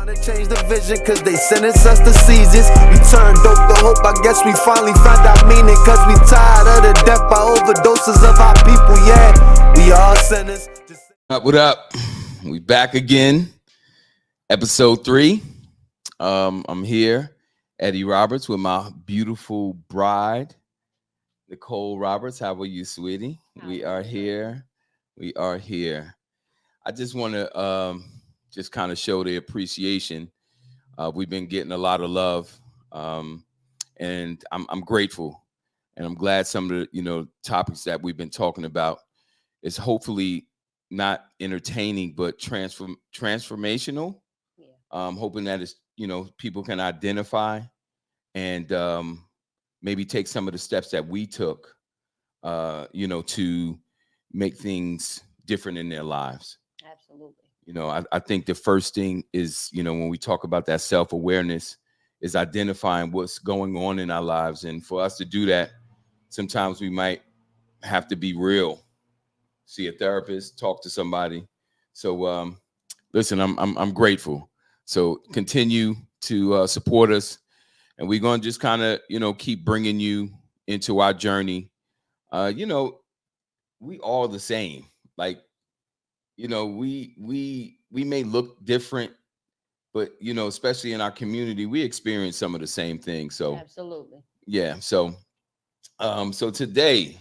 Trying to change the vision cause they sentence us to seasons. We turned dope to hope, I guess we finally found our meaning. Cause we tired of the death by overdoses of our people, yeah. We all sinners. What up? We back again. Episode 3. I'm here, Eddie Roberts, with my beautiful bride, Nicole Roberts. How are you, sweetie? We are here. I just want to just kind of show the appreciation. We've been getting a lot of love, and I'm grateful, and I'm glad some of the topics that we've been talking about is hopefully not entertaining but transformational. Yeah. Hoping that it's people can identify and maybe take some of the steps that we took, to make things different in their lives. Absolutely. I think the first thing is, when we talk about that self-awareness, is identifying what's going on in our lives. And for us to do that, sometimes we might have to be real, see a therapist, talk to somebody. So listen, I'm grateful. So continue to support us, and we're going to just kind of, keep bringing you into our journey. We all the same. Like, we may look different, but especially in our community, we experience some of the same things. So absolutely. Yeah. So today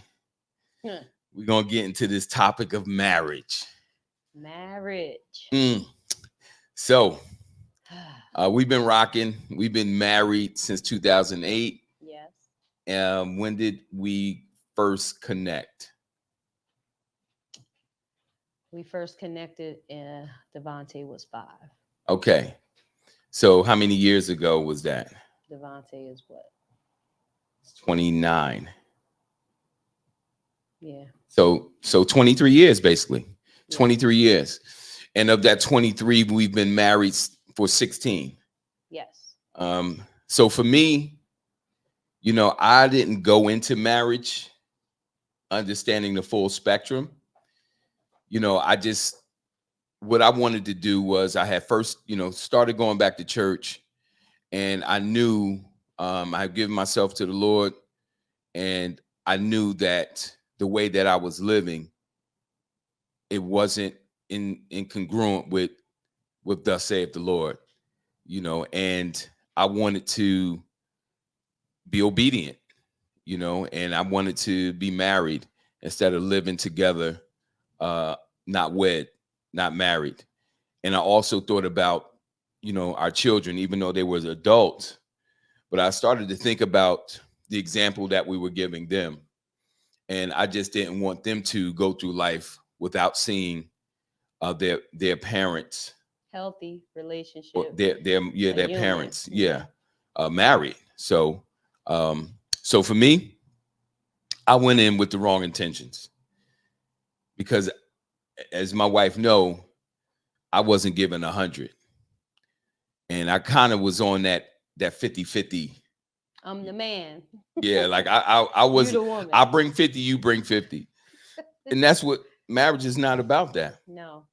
we're gonna get into this topic of marriage. So we've been rocking. We've been married since 2008. Yes. When did we first connect? We first connected Devontae was 5. Okay. So how many years ago was that? Devontae is what? 29. Yeah. So 23 years, basically. Yeah. 23 years. And of that 23, we've been married for 16. Yes. So for me, I didn't go into marriage understanding the full spectrum. What I wanted to do was, I had first, started going back to church, and I knew I had given myself to the Lord, and I knew that the way that I was living, it wasn't incongruent with thus saith the Lord, and I wanted to be obedient, and I wanted to be married instead of living together, not wed, not married. And I also thought about, our children, even though they were adults, but I started to think about the example that we were giving them. And I just didn't want them to go through life without seeing their parents. Healthy relationship. Their parents. Yeah. Married. So for me, I went in with the wrong intentions, because as my wife know, I wasn't given 100. And I kind of was on that 50-50. I'm the man. Yeah, like I was, I bring 50, you bring 50. And that's what marriage is not about, that. No,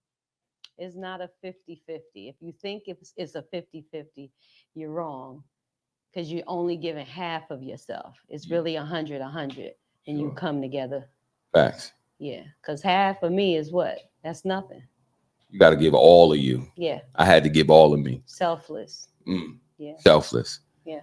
it's not a 50-50. If you think it's a 50-50, you're wrong, because you're only giving half of yourself. It's really 100, and you come together. Facts. Yeah, because half of me is what? That's nothing. You got to give all of you. Yeah. I had to give all of me. Selfless. Yeah. Selfless. Yeah.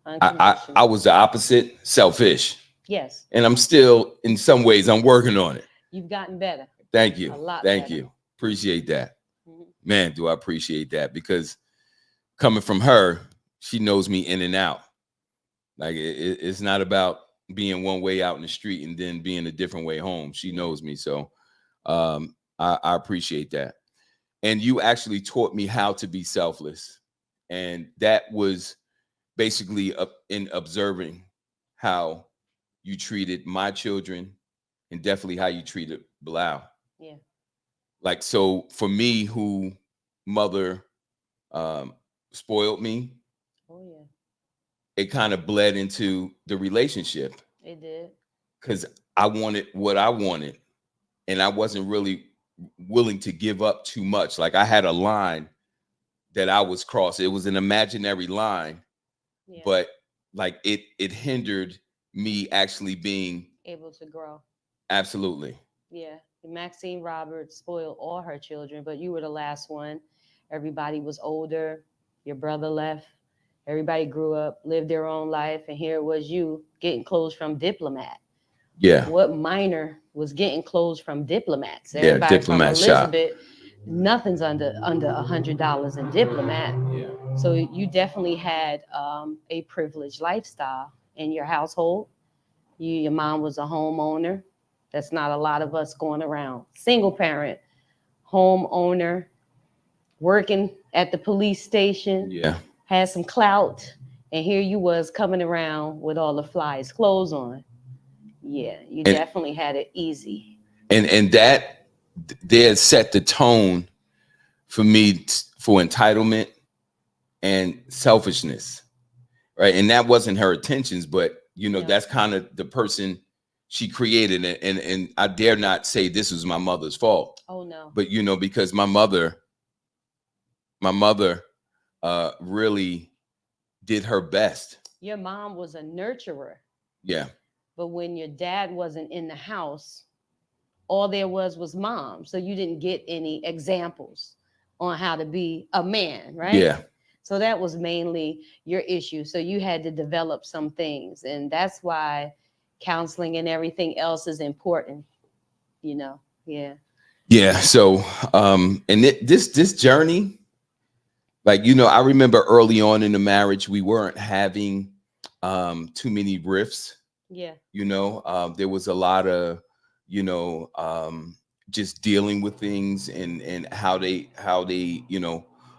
I was the opposite, selfish. Yes. And I'm still, in some ways, I'm working on it. You've gotten better. Thank you. A lot Thank better. you. Appreciate that. Mm-hmm. Man, do I appreciate that, because coming from her, she knows me in and out. Like it's not about being one way out in the street and then being a different way home. She knows me. So I appreciate that. And you actually taught me how to be selfless. And that was basically in observing how you treated my children, and definitely how you treated Bilal. Yeah. Like, so for me, who mother spoiled me. Oh, yeah. It kind of bled into the relationship. It did. Because I wanted what I wanted, and I wasn't really willing to give up too much. Like, I had a line that I was crossing. It was an imaginary line, Yeah. but like it hindered me actually being Able to grow. absolutely. Yeah. Maxine Roberts spoiled all her children, but you were the last one. Everybody was older. Your brother left. Everybody grew up, lived their own life, and here it was you getting clothes from Diplomat. Yeah. What minor was getting clothes from diplomats? Yeah, Everybody from Diplomat shop. Elizabeth, nothing's under $100 in Diplomat. Yeah. So you definitely had a privileged lifestyle in your household. Your mom was a homeowner. That's not a lot of us going around. Single parent, homeowner, working at the police station, Yeah. had some clout, and here you was coming around with all the flyest clothes on. Yeah, you And definitely had it easy. and that there set the tone for me for entitlement and selfishness, right? And that wasn't her intentions, but Yeah. that's kind of the person she created, and I dare not say this was my mother's fault, Oh no. but because my mother really did her best. Your mom was a nurturer, Yeah. but when your dad wasn't in the house, all there was mom. So you didn't get any examples on how to be a man, right? Yeah. So that was mainly your issue. So you had to develop some things. And that's why counseling and everything else is important, Yeah. Yeah. So and this journey, like, I remember early on in the marriage, we weren't having too many rifts. Yeah. There was a lot of, just dealing with things and how they,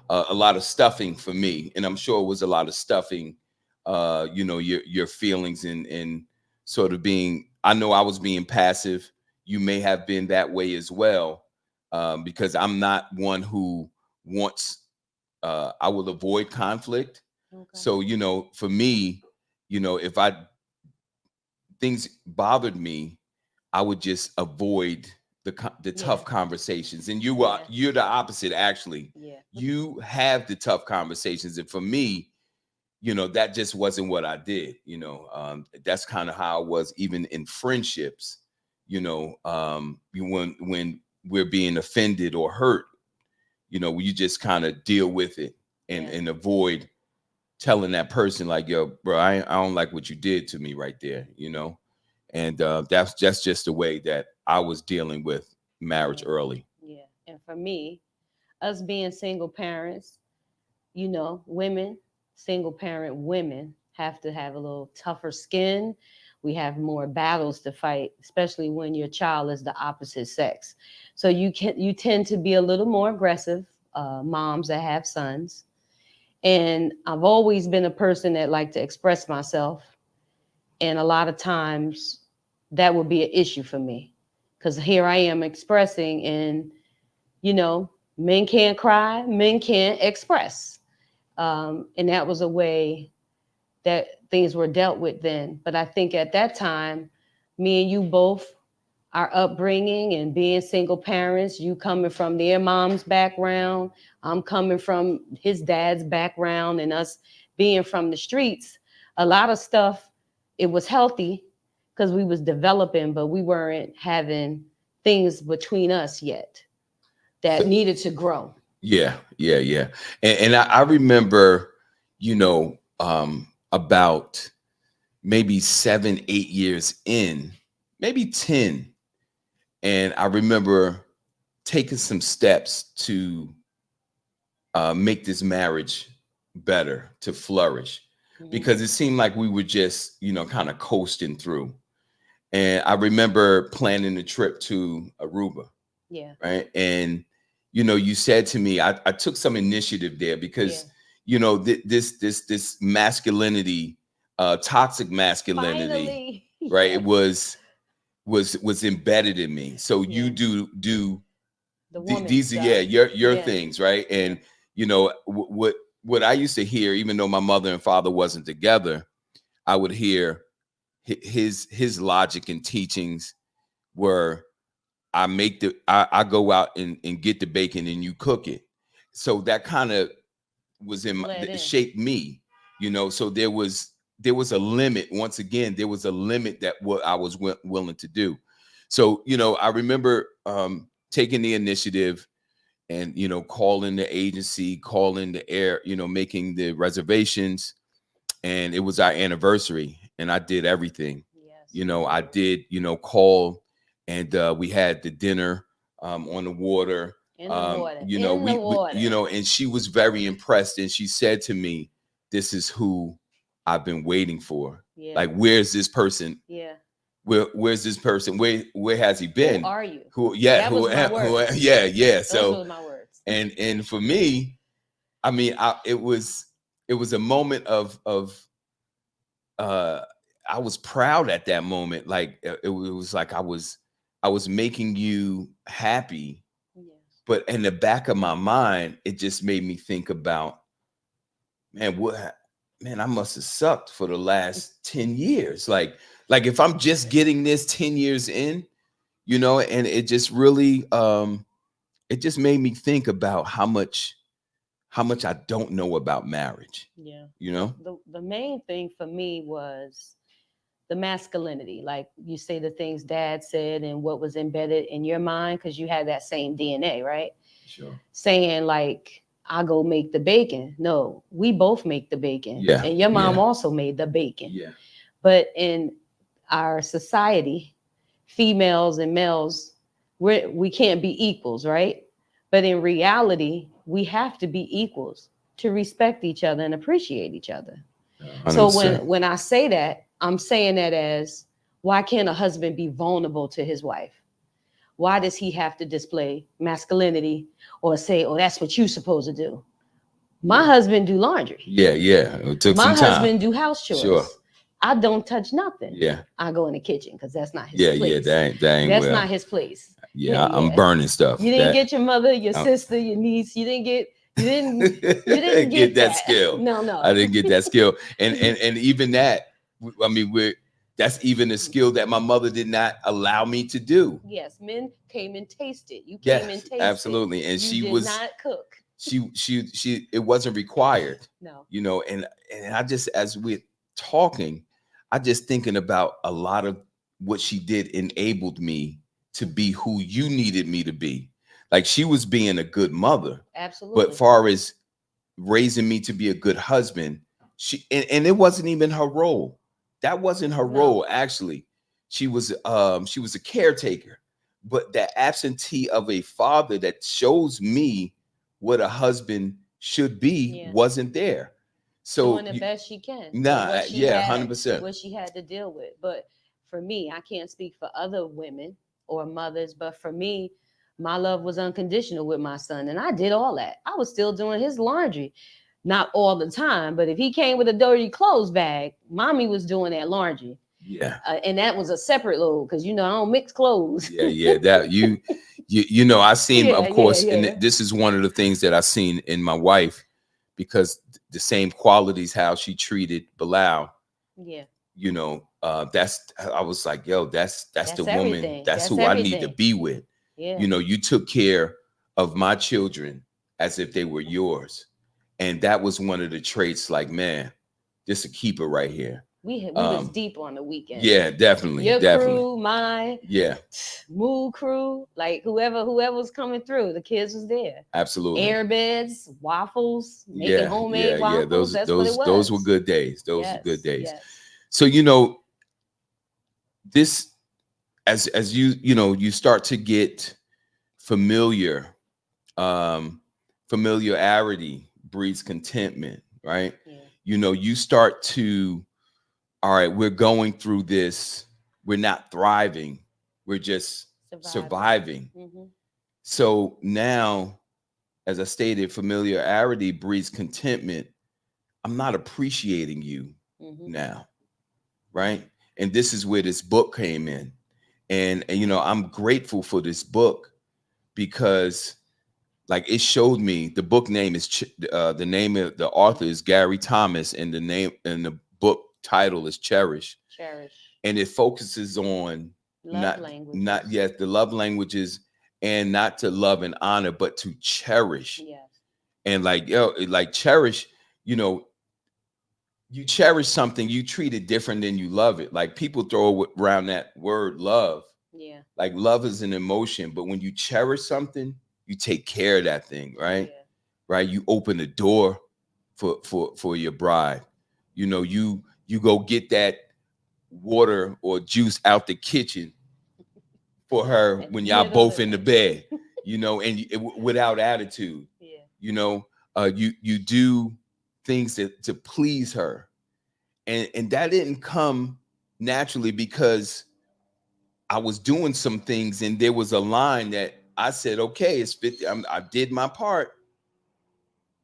a lot of stuffing for me. And I'm sure it was a lot of stuffing, your feelings and sort of being, I know I was being passive. You may have been that way as well, because I'm not one who wants, I will avoid conflict. Okay. So, for me, if things bothered me, I would just avoid the tough Yeah. conversations. And Yeah. you're the opposite, actually. Yeah. You have the tough conversations, and for me, that just wasn't what I did. That's kind of how I was, even in friendships. When we're being offended or hurt, you just kind of deal with it and Yeah. and avoid telling that person, like, yo, bro, I don't like what you did to me right there. And that's just the way that I was dealing with marriage Yeah. early. Yeah. And for me, us being single parents, women, single parent women have to have a little tougher skin. We have more battles to fight, especially when your child is the opposite sex. So you tend to be a little more aggressive, moms that have sons. And I've always been a person that like to express myself. And a lot of times that would be an issue for me because here I am expressing, and men can't cry, men can't express. And that was a way that things were dealt with then. But I think at that time, me and you both, our upbringing and being single parents, you coming from their mom's background, I'm coming from his dad's background, and us being from the streets, a lot of stuff, it was healthy because we was developing, but we weren't having things between us yet that needed to grow. Yeah. And I remember, about maybe 7, 8 years in, maybe 10. And I remember taking some steps to make this marriage better, to flourish, because it seemed like we were just, kind of coasting through. And I remember planning a trip to Aruba. Yeah. Right. And, you said to me, I took some initiative there because, this masculinity, toxic masculinity, Finally. right? Yes. It was embedded in me. So you do the woman these stuff. your things, right? And what I used to hear, even though my mother and father wasn't together, I would hear his logic and teachings were, I go out and get the bacon and you cook it. So that kind of was in my, Let that in. shaped me, you know. So there was a limit. Once again, there was a limit that what I was willing to do. So, you know, I remember taking the initiative and, you know, calling the agency, calling the air, you know, making the reservations. And it was our anniversary and I did everything. Yes, You know, I did, you know, call, and we had the dinner on the water. in the water. You know, In the water. you know, and she was very impressed, and she said to me, "This is who I've been waiting for. Yeah. Like, where's this person? Yeah. Where's this person? Where has he been? Who are you? Who? Yeah. That was my words. Yeah. Yeah. Those So, were my words. and for me, I mean, it was a moment of I was proud at that moment. Like it was like I was making you happy, Yes. but in the back of my mind, it just made me think about, man, I must have sucked for the last 10 years. Like if I'm just getting this 10 years in, you know, and it just really it just made me think about how much I don't know about marriage. Yeah. You know? The main thing for me was the masculinity. Like you say the things dad said and what was embedded in your mind, because you had that same DNA, right? Sure. Saying like, I go make the bacon. No, we both make the bacon. Yeah. And your mom Yeah. also made the bacon. Yeah. But in our society, females and males, we can't be equals, right? But in reality, we have to be equals to respect each other and appreciate each other. 100%. So when I say that, I'm saying that as, why can't a husband be vulnerable to his wife? Why does he have to display masculinity or say, oh, that's what you're supposed to do? My husband do laundry. Yeah, yeah. It took My some time. husband do house chores. Sure. I don't touch nothing. Yeah. I go in the kitchen because that's not his Yeah, place. yeah. That ain't That's well. not his place. Yeah, I'm burning stuff. You didn't get your mother, your sister, your niece. You didn't get that skill. No. I didn't get that skill. And even that, I mean, that's even a skill that my mother did not allow me to do. Yes, men came and tasted. You came and tasted. Absolutely. And you she did was not cook. She it wasn't required. No. You know, and I just, as we're talking, I just thinking about a lot of what she did enabled me to be who you needed me to be. Like, she was being a good mother. Absolutely. But far as raising me to be a good husband, and it wasn't even her role. That wasn't her role, actually. She was a caretaker. But that absentee of a father that shows me what a husband should be wasn't there. So doing the best she can. 100%. What she had to deal with. But for me, I can't speak for other women or mothers, but for me, my love was unconditional with my son, and I did all that. I was still doing his laundry, not all the time, but if he came with a dirty clothes bag, mommy was doing that laundry. Yeah. And that was a separate load, because, you know, I don't mix clothes. Yeah. That you know, I seen, of course, and this is one of the things that I seen in my wife, because the same qualities how she treated Bilal. Yeah. You know, I was like, yo, that's the woman. Everything. That's who I need to be with. Yeah. You know, you took care of my children as if they were yours. And that was one of the traits, like, man, this a keeper right here. We was deep on the weekend. Yeah, definitely. Your definitely. crew, mine. Yeah. Mood crew, like whoever was coming through, the kids was there. Absolutely. Air beds, waffles, making homemade waffles. Yeah. That's what it was. Those were good days. Those were good days. Yes. So, you know, this, as you start to get familiar, familiarity breeds contentment, right? Yeah. You know, you start to, all right, we're going through this. We're not thriving. We're just surviving. Mm-hmm. So now, as I stated, familiarity breeds contentment. I'm not appreciating you now, right? And this is where this book came in. And you know, I'm grateful for this book, because like, it showed me, the book name is the name of the author is Gary Thomas, and the name and the book title is Cherish. And it focuses on the love languages, and not to love and honor, but to cherish. Yes. And like, yo, like cherish, you know, you cherish something, you treat it different than you love it. Like people throw around that word love. Yeah. Like love is an emotion, but when you cherish something, you take care of that thing, right? Yeah. Right? You open the door for your bride. You know, you go get that water or juice out the kitchen for her when y'all Middle both of in the it. bed, you know, and without attitude. Yeah. You know, you do things to please her, and that didn't come naturally because I was doing some things and there was a line that I said, okay, it's 50. I did my part.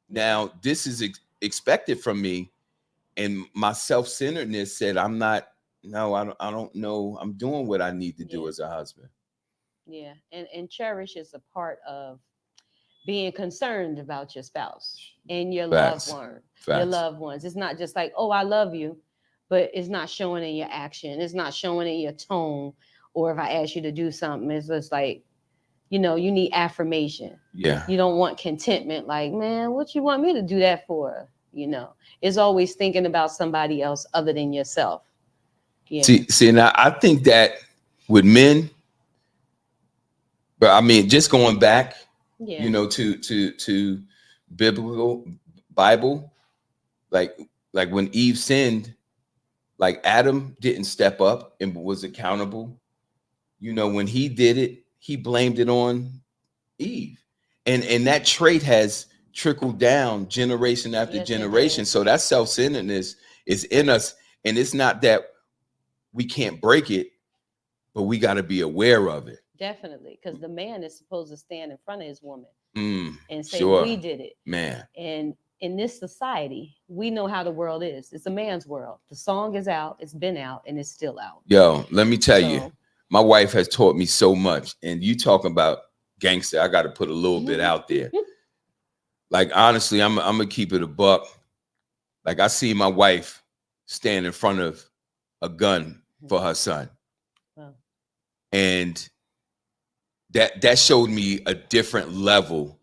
Now this is expected from me, and my self-centeredness said, I'm not. No, I don't know. I'm doing what I need to do Yeah. as a husband. Yeah. And cherish is a part of being concerned about your spouse and your loved Facts. one, your Facts. loved ones. It's not just like, oh, I love you, but it's not showing in your action. It's not showing in your tone. Or if I ask you to do something, it's just like, you know, you need affirmation. Yeah. You don't want contentment. Like, man, what you want me to do that for? You know, it's always thinking about somebody else other than yourself. Yeah. See, now I think that with men, but I mean, just going back, Yeah. you know, to biblical Bible, like when Eve sinned, like Adam didn't step up and was accountable. You know, when he did it, he blamed it on Eve, and that trait has trickled down generation after Yes, it generation. has. So that self-centeredness is in us, and it's not that we can't break it, but we got to be aware of it. Definitely. Because the man is supposed to stand in front of his woman and say, Sure, we did it. man. And in this society, we know how the world is. It's a man's world. The song is out, it's been out, and it's still out. Yo, let me tell you, So, my wife has taught me so much. And you talking about gangster, I got to put a little bit out there. Like honestly, I'm gonna keep it a buck. Like I see my wife stand in front of a gun for her son, wow. and that showed me a different level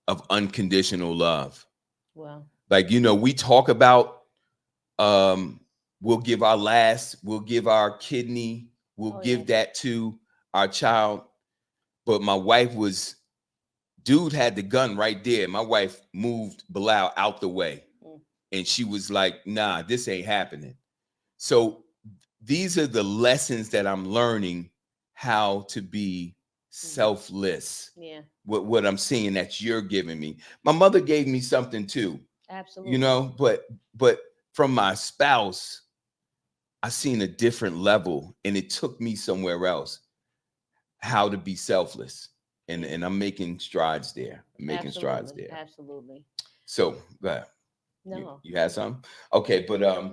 of unconditional love. Wow. Like, you know, we talk about we'll give our last, we'll give our kidney, we'll give that to our child. But my wife was, dude had the gun right there. My wife moved Bilal out the way. And she was like, nah, this ain't happening. So these are the lessons that I'm learning how to be selfless. Yeah. What I'm seeing that you're giving me. My mother gave me something too. Absolutely. You know, but from my spouse, I seen a different level, and it took me somewhere else. How to be selfless, and I'm making strides there. I'm making strides there. Absolutely. So, go ahead. No. You had some? Okay, but I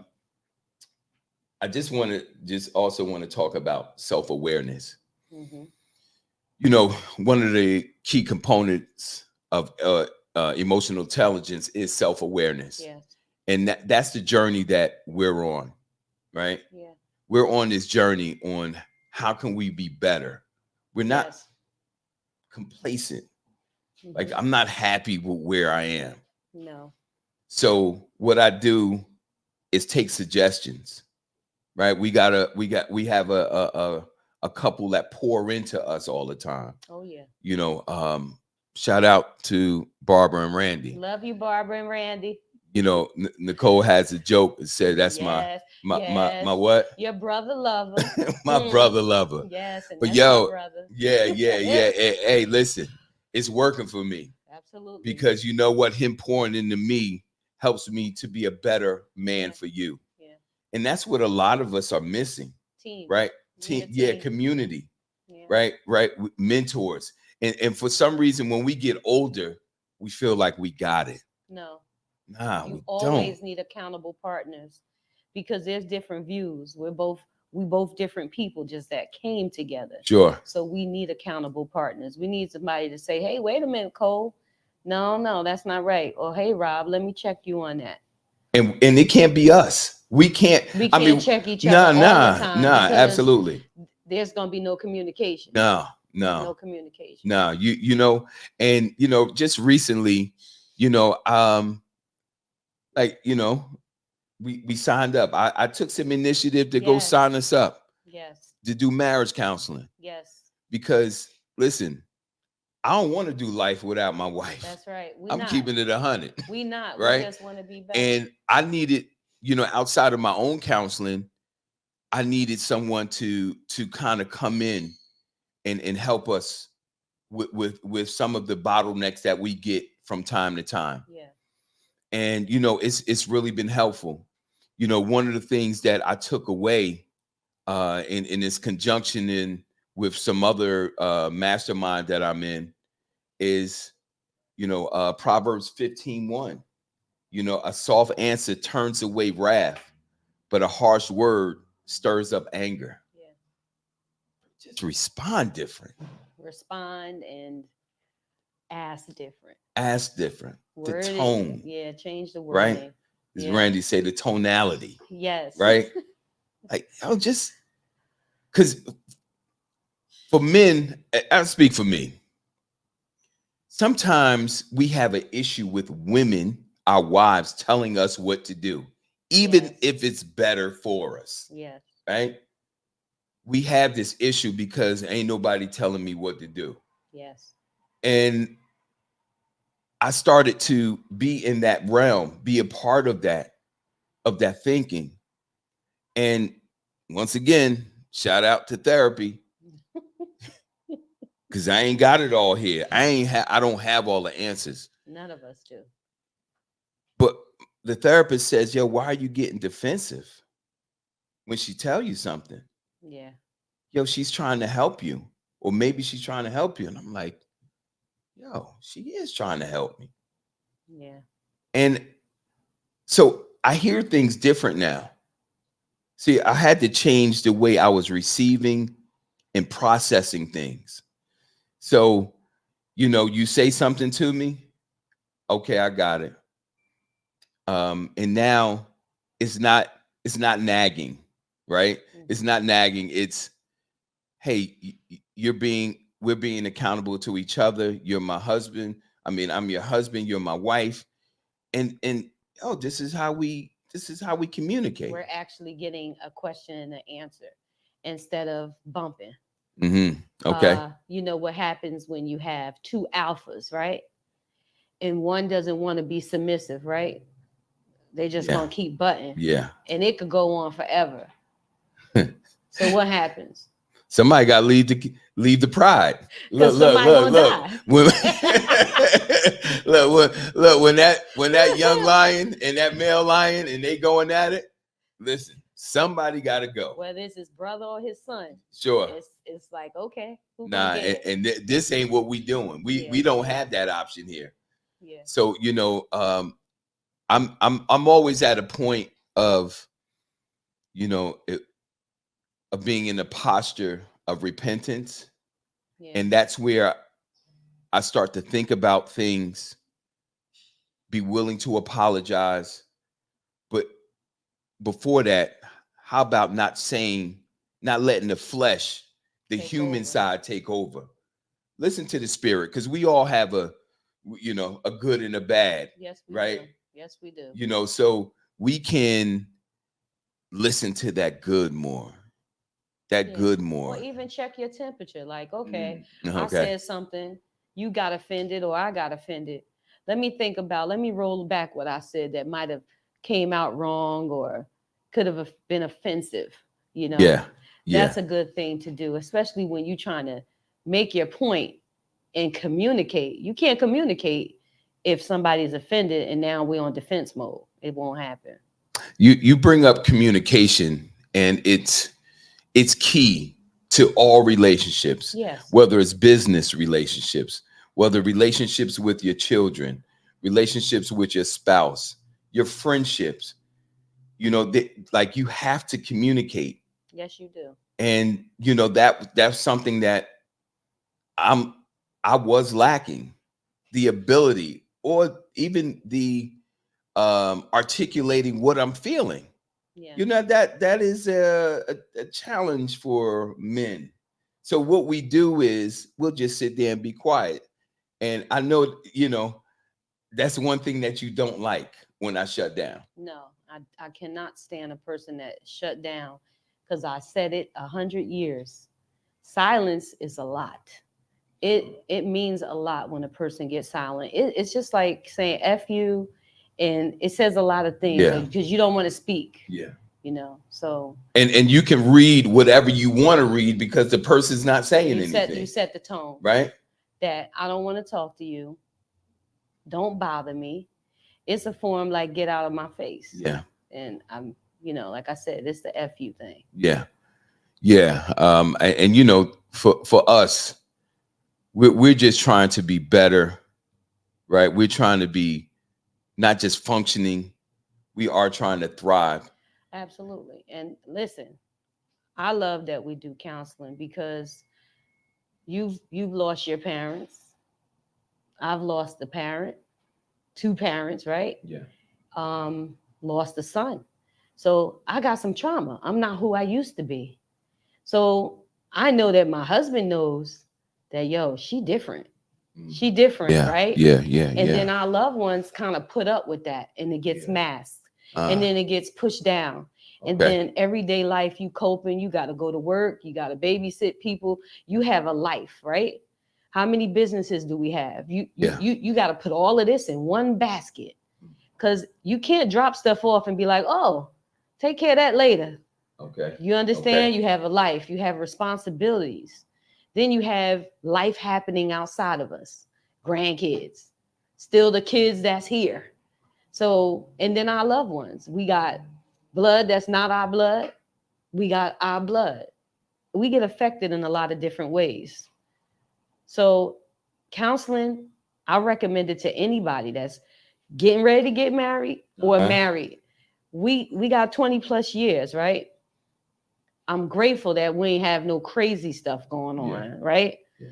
also want to talk about self-awareness. Mm-hmm. You know, one of the key components of emotional intelligence is self-awareness. Yes. And that's the journey that we're on, right? Yeah. We're on this journey on how can we be better. We're not complacent. Mm-hmm. Like I'm not happy with where I am. No. So what I do is take suggestions, right? We have a couple that pour into us all the time. Oh yeah. You know, shout out to Barbara and Randy. Love you, Barbara and Randy. You know, Nicole has a joke that said that's yes. my what? Your brother lover. My brother lover. Yes, and but that's yo, my brother. yeah. Hey, listen, it's working for me. Absolutely. Because you know what? Him pouring into me helps me to be a better man for you. Yeah. And that's what a lot of us are missing. Team. Right? Team. Yeah, community. Yeah. Right. Mentors. And for some reason, when we get older, we feel like we got it. No. Nah, you we always don't. need accountable partners because there's different views. We both different people just that came together. Sure. So we need accountable partners. We need somebody to say, hey, wait a minute, Cole. No, that's not right. Or hey, Rob, let me check you on that. And it can't be us. We can't check each other all the time. Nah, absolutely. There's gonna be no communication. No communication. No, you know, and you know, just recently, you know, like, we signed up. I took some initiative to go Yes. sign us up Yes. to do marriage counseling Yes. because listen, I don't want to do life without my wife. That's right. We I'm not. keeping it 100, We not. We right? just want to be better. And I needed, outside of my own counseling, I needed someone to kind of come in and help us with some of the bottlenecks that we get from time to time. Yeah. And it's really been helpful. One of the things that I took away in this conjunction in with some other mastermind that I'm in is Proverbs 15:1. A soft answer turns away wrath, but a harsh word stirs up anger. Yeah. Just respond different. Respond and ask different. Ask different. Word the it. tone, Yeah. Change the right? wording. As Yeah. Randy say, the tonality, Yes. right? Like, just because for men, I speak for me. Sometimes we have an issue with women, our wives, telling us what to do, even Yes. if it's better for us, Yes. right? We have this issue because ain't nobody telling me what to do. Yes. And I started to be in that realm, be a part of that thinking. And once again, shout out to therapy, because I ain't got it all here. I don't have all the answers. None of us do. But the therapist says, yo, why are you getting defensive when she tell you something? Yeah. Yo, she's trying to help you. Or maybe she's trying to help you. And I'm like, yo, she is trying to help me. Yeah. And so I hear things different now. See, I had to change the way I was receiving and processing things. So, you say something to me, okay, I got it. And now it's not nagging, right? It's not nagging. It's, hey, we're being accountable to each other. You're my husband. I mean, I'm your husband. You're my wife. And oh, this is how we communicate. We're actually getting a question and an answer instead of bumping. Okay. You know what happens when you have two alphas, right? And one doesn't want to be submissive, right? They just Yeah. gonna keep butting. Yeah. And it could go on forever. So what happens? Somebody got to leave the pride. Look. Die. When, look, when that young lion and that male lion and they going at it, listen, somebody got to go. Whether it's his brother or his son. Sure. It's like, okay, who Nah, and this ain't what we doing. We don't have that option here. Yeah. So, I'm always at a point of, of being in a posture of repentance. Yeah. And that's where I start to think about things, be willing to apologize. But before that, how about not letting the flesh, the human side take over? Listen to the spirit, because we all have a good and a bad. Yes, we right? do. Yes, we do. So we can listen to that good more. Good more. Or even check your temperature. Like, okay, Okay. I said something, you got offended, or I got offended. Let me roll back what I said that might have came out wrong or could have been offensive. Yeah. That's a good thing to do, especially when you're trying to make your point and communicate. You can't communicate if somebody's offended and now we're on defense mode. It won't happen. You bring up communication, and it's key to all relationships. Yes. Whether it's business relationships, whether relationships with your children, relationships with your spouse, your friendships, like you have to communicate. Yes, you do. And that's something that I was lacking, the ability or even the articulating what I'm feeling. Yeah. That is a challenge for men. So what we do is we'll just sit there and be quiet. And I know, that's one thing that you don't like when I shut down. No, I cannot stand a person that shut down because I said it 100 years. Silence is a lot. It means a lot when a person gets silent. It's just like saying F you, and it says a lot of things Yeah. because you don't want to speak, Yeah. So And you can read whatever you want to read because the person's not saying anything. you set the tone, right? that I don't want to talk to you. Don't bother me. It's a form like get out of my face. Yeah. And I'm, like I said, it's the F you thing. Yeah. Yeah. And for us, we're just trying to be better, right? We're trying to be not just functioning, we are trying to thrive. Absolutely. And listen, I love that we do counseling because you've lost your parents. I've lost a parent, two parents, right? Yeah. Lost a son. So I got some trauma. I'm not who I used to be. So I know that my husband knows that, she different. She different, Yeah. right? Yeah. And then our loved ones kind of put up with that, and it gets masked. And then it gets pushed down. And then everyday life, you coping, you got to go to work, you got to babysit people, you have a life, right? How many businesses do we have? You got to put all of this in one basket, because you can't drop stuff off and be like, oh, take care of that later. Okay. You understand? You have a life, you have responsibilities. Then you have life happening outside of us, grandkids, still the kids that's here. So, and then our loved ones. We got blood that's not our blood. We got our blood. We get affected in a lot of different ways. So, counseling, I recommend it to anybody that's getting ready to get married or married. We got 20 plus years, right? I'm grateful that we ain't have no crazy stuff going on, right? Yeah.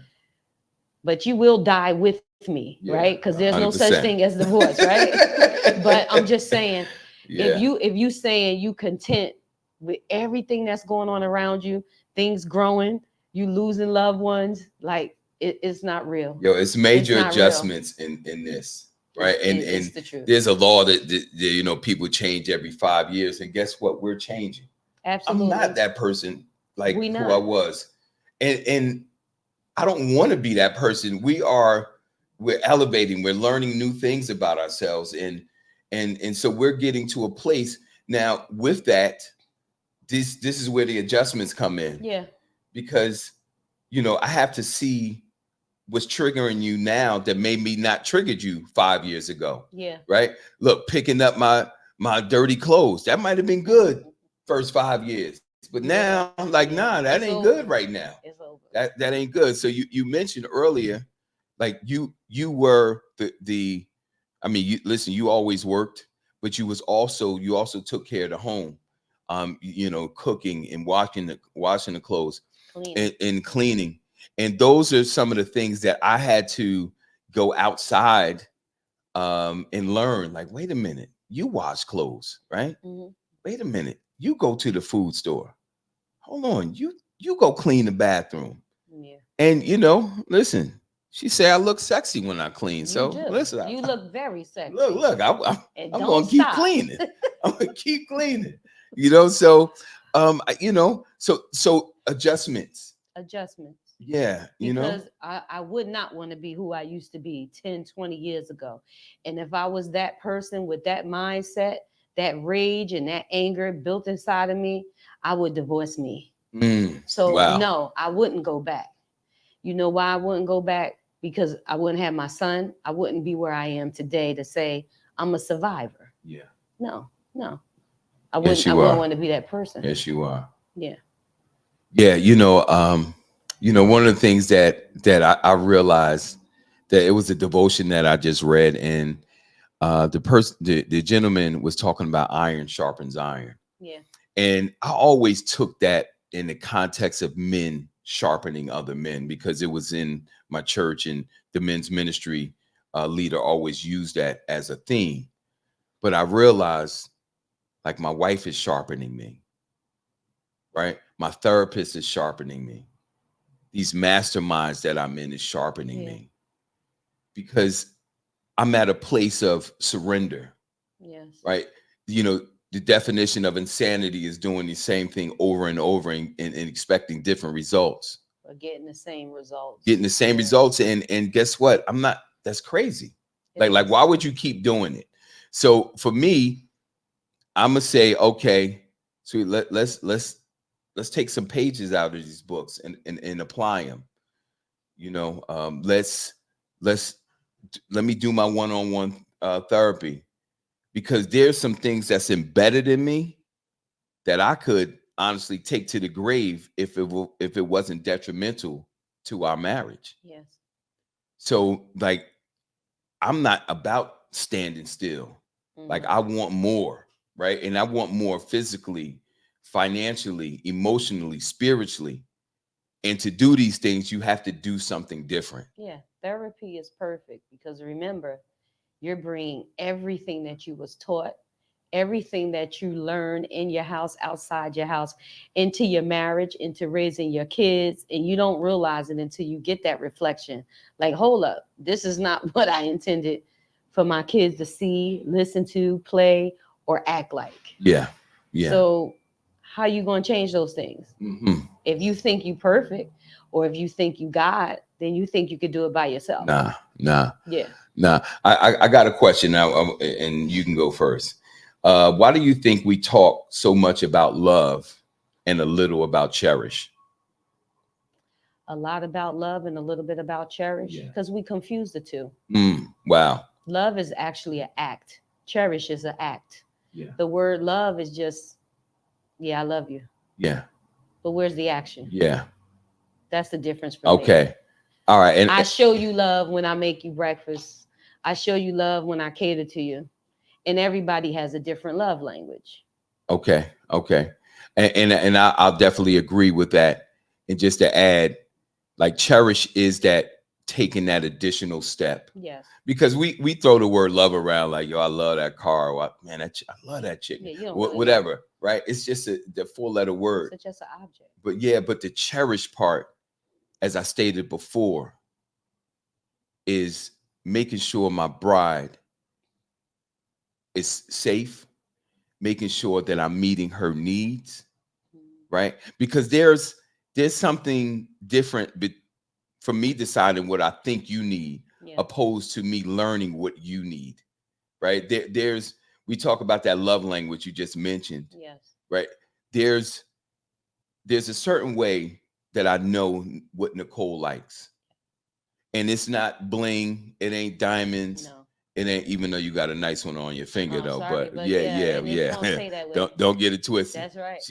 But you will die with me, right? Because there's 100%. No such thing as divorce, right? But I'm just saying, if you saying you content with everything that's going on around you, things growing, you losing loved ones, like it's not real. It's major adjustments in this, right? And it's the truth. There's a law that people change every 5 years, and guess what? We're changing. Absolutely. I'm not that person like who I was, and I don't want to be that person. We're elevating, we're learning new things about ourselves, and so we're getting to a place now with that. This is where the adjustments come in. Yeah. Because I have to see what's triggering you now that maybe not triggered you 5 years ago. Yeah. Right. Look, picking up my dirty clothes, that might have been good first 5 years. But now I'm like, nah, that ain't good right now. It's over. That ain't good. So you mentioned earlier, like you were the I mean, you always worked, but you also took care of the home, cooking and washing the clothes, and cleaning. And those are some of the things that I had to go outside and learn. Like, wait a minute, you wash clothes, right? Mm-hmm. Wait a minute, you go to the food store. Hold on, you go clean the bathroom. Yeah. And listen, she said I look sexy when I clean. So listen, you look very sexy. Look, I'm gonna keep cleaning. I'm gonna keep cleaning. So so adjustments. Yeah, because I would not want to be who I used to be 10, 20 years ago. And if I was that person with that mindset, that rage and that anger built inside of me, I would divorce me. So no, I wouldn't go back. You know why I wouldn't go back? Because I wouldn't have my son. I wouldn't be where I am today to say I'm a survivor. Yeah. No. I wouldn't want to be that person. Yes, you are. Yeah. Yeah, one of the things that I realized that it was a devotion that I just read, and the gentleman was talking about iron sharpens iron. Yeah. And I always took that in the context of men sharpening other men, because it was in my church, and the men's ministry leader always used that as a theme. But I realized, like, my wife is sharpening me, right? My therapist is sharpening me. These masterminds that I'm in is sharpening me, because I'm at a place of surrender, Yes. right? You know, the definition of insanity is doing the same thing over and over and expecting different results. Or getting the same results. Getting the same results. And guess what? That's crazy. Like, why would you keep doing it? So for me, I'm gonna say, okay, so let's take some pages out of these books and apply them. You know, let me do my one-on-one therapy, because there's some things that's embedded in me that I could honestly take to the grave if it wasn't detrimental to our marriage. Yes. So like, I'm not about standing still. Like, I want more, right? And I want more physically, financially, emotionally, spiritually. And to do these things, you have to do something different. Yeah, therapy is perfect, because remember, you're bringing everything that you was taught, everything that you learned in your house, outside your house, into your marriage, into raising your kids, and you don't realize it until you get that reflection. Like, hold up, this is not what I intended for my kids to see, listen to, play, or act like. Yeah. Yeah. So how you going to change those things? If you think you perfect, or if you think you God, then you think you could do it by yourself. Nah. Yeah. Nah. I got a question now, and you can go first. Why do you think we talk so much about love and a little about cherish? A lot about love and a little bit about cherish, because we confuse the two. Wow. Love is actually an act. Cherish is an act. Yeah. The word love is just, yeah, I love you. Yeah. But where's the action? Yeah. That's the difference for me. Okay. All right. And I show you love when I make you breakfast. I show you love when I cater to you. And everybody has a different love language. Okay. And I'll definitely agree with that. And just to add, like, cherish is that taking that additional step. Yes. Because we throw the word love around like, yo, I love that car. Or, man, I love that chicken. Yeah, you don't really whatever, right? It's just the 4-letter word. It's just an object. But the cherish part, as I stated before, is making sure my bride is safe, making sure that I'm meeting her needs, right? Because there's something different from me deciding what I think you need, opposed to me learning what you need, right? We talk about that love language you just mentioned. Yes. Right? There's a certain way that I know what Nicole likes. And it's not bling, it ain't diamonds. No. It ain't, even though you got a nice one on your finger, though. Sorry, but yeah. Don't get it twisted. That's right.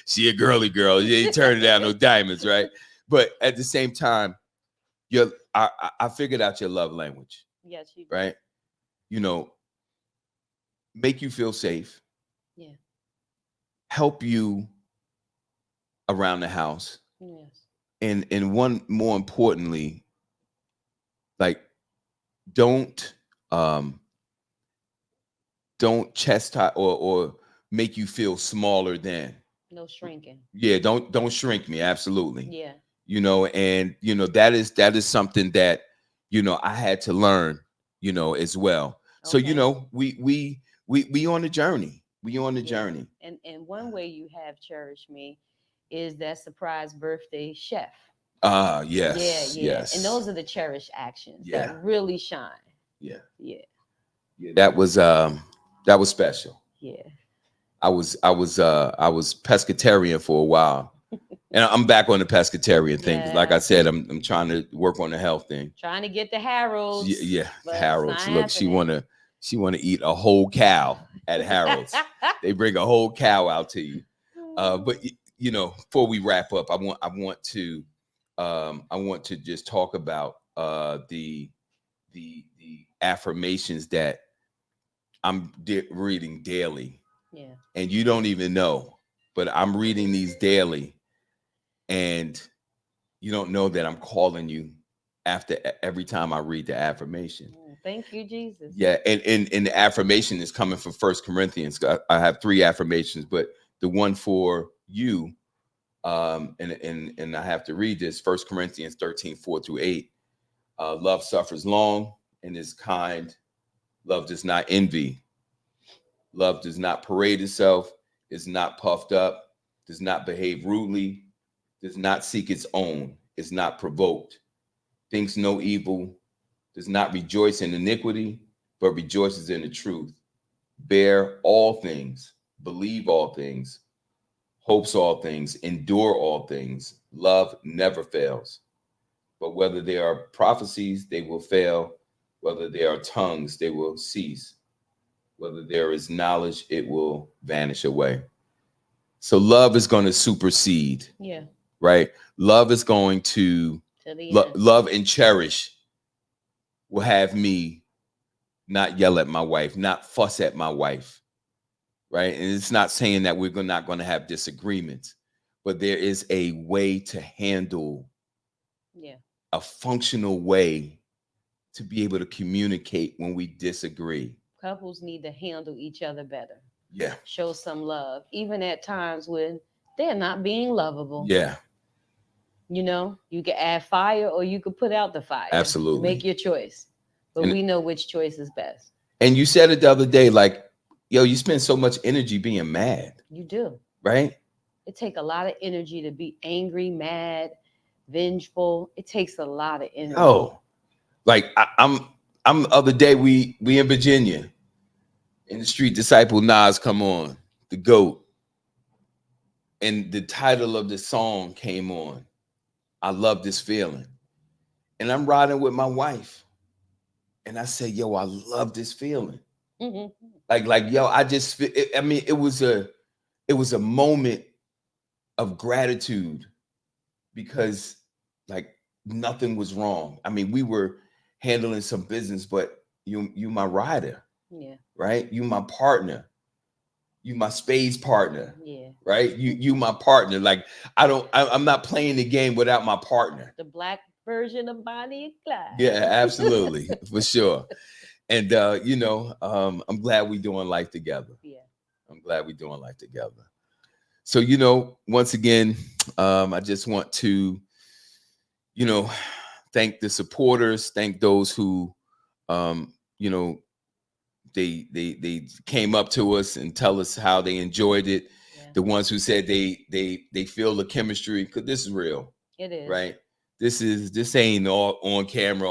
She a girly girl. You ain't turning down no diamonds, right? But at the same time, I figured out your love language. Yes, you did. Right? You know, make you feel safe. Yeah. Help you around the house. Yes. And one, more importantly, like, don't chastise or make you feel smaller than. No shrinking. Yeah, don't shrink me. Absolutely. Yeah. You know, and that is something that, I had to learn, as well. So, we on the journey. We on the journey. And one way you have cherished me is that surprise birthday chef. Yes. Yes. And those are the cherished actions that really shine. Yeah. Yeah. That was special. Yeah. I was pescatarian for a while. And I'm back on the pescatarian thing. Yeah. Like I said, I'm trying to work on the health thing. Trying to get the Harold's. Yeah, Harold's. Look, she wanna eat a whole cow at Harold's. They bring a whole cow out to you. But before we wrap up, I want to just talk about the affirmations that I'm reading daily. Yeah. And you don't even know, but I'm reading these daily, and you don't know that I'm calling you after every time I read the affirmation. Thank you, Jesus. Yeah, and the affirmation is coming from 1 Corinthians. I have 3 affirmations, but the one for you, and I have to read this, 1 Corinthians 13, 4-8. Love suffers long and is kind. Love does not envy. Love does not parade itself, is not puffed up, does not behave rudely, does not seek its own, is not provoked, thinks no evil, does not rejoice in iniquity, but rejoices in the truth. Bear all things, believe all things, hopes all things, endure all things. Love never fails. But whether there are prophecies, they will fail. Whether there are tongues, they will cease. Whether there is knowledge, it will vanish away. So love is going to supersede. Yeah. Right? Love is going to love and cherish will have me not yell at my wife, not fuss at my wife. Right? And it's not saying that we're not going to have disagreements, but there is a way to handle a functional way to be able to communicate when we disagree. Couples need to handle each other better. Yeah. Show some love, even at times when they're not being lovable. Yeah. You know, you can add fire or you could put out the fire. Absolutely. Make your choice. But we know which choice is best. And you said it the other day, like, yo, you spend so much energy being mad. You do. Right? It takes a lot of energy to be angry, mad, vengeful. It takes a lot of energy. Oh, like I'm the other day we in Virginia, and the Street Disciple Nas come on, the GOAT, and the title of the song came on. I love this feeling, and I'm riding with my wife, and I said, yo, I love this feeling. Mm-hmm. Like yo, I just I mean, it was a moment of gratitude because like nothing was wrong. I mean, we were handling some business, but you my rider. Yeah. Right? You my partner. You my spades partner. Yeah. Right? You my partner. Like I'm not playing the game without my partner. The black version of Bonnie and Clyde. Yeah, absolutely. For sure. And I'm glad we're doing life together. Yeah. I'm glad we're doing life together. So, once again, I just want to, thank the supporters, thank those who, they came up to us and tell us how they enjoyed it. Yeah. The ones who said they feel the chemistry, because this is real. It is. Right? This ain't all on camera,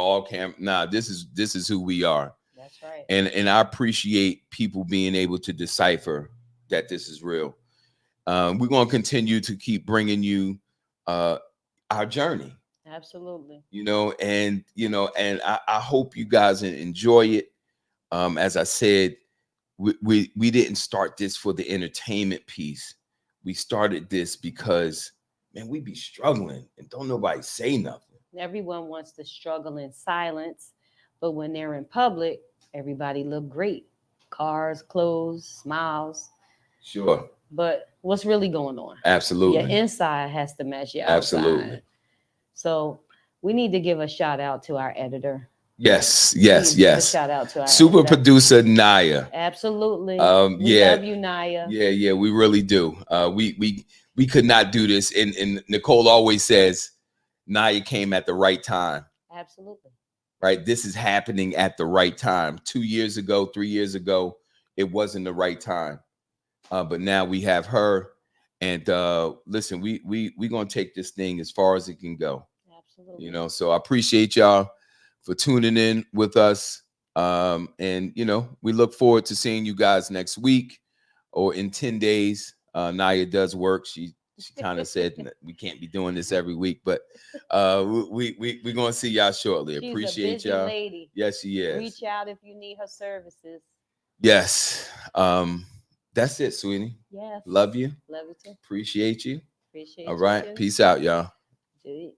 Nah, this is who we are. That's right. And I appreciate people being able to decipher that this is real. We're going to continue to keep bringing you our journey. Absolutely. And I hope you guys enjoy it. As I said, we didn't start this for the entertainment piece. We started this because, man, we be struggling and don't nobody say nothing. Everyone wants to struggle in silence, but when they're in public, everybody look great. Cars, clothes, smiles. Sure. But what's really going on? Absolutely. Your inside has to match your outside. Absolutely. So we need to give a shout out to our editor. Yes. Shout out to our super editor. Producer Nya. Absolutely. We love you, Nya. Yeah, we really do. We could not do this. And Nicole always says Nya came at the right time. Absolutely. Right. This is happening at the right time. 2 years ago, 3 years ago, it wasn't the right time. But now we have her, and listen, we're gonna take this thing as far as it can go. Absolutely. So I appreciate y'all for tuning in with us. And we look forward to seeing you guys next week or in 10 days. Nya does work. She kind of said we can't be doing this every week, but we're gonna see y'all shortly. She's appreciate a busy y'all. Lady. Yes, she is. Reach out if you need her services. Yes. That's it, sweetie. Yes. Love you. Love you too. Appreciate you. Appreciate you. All you right. too. Peace out, y'all. Do it.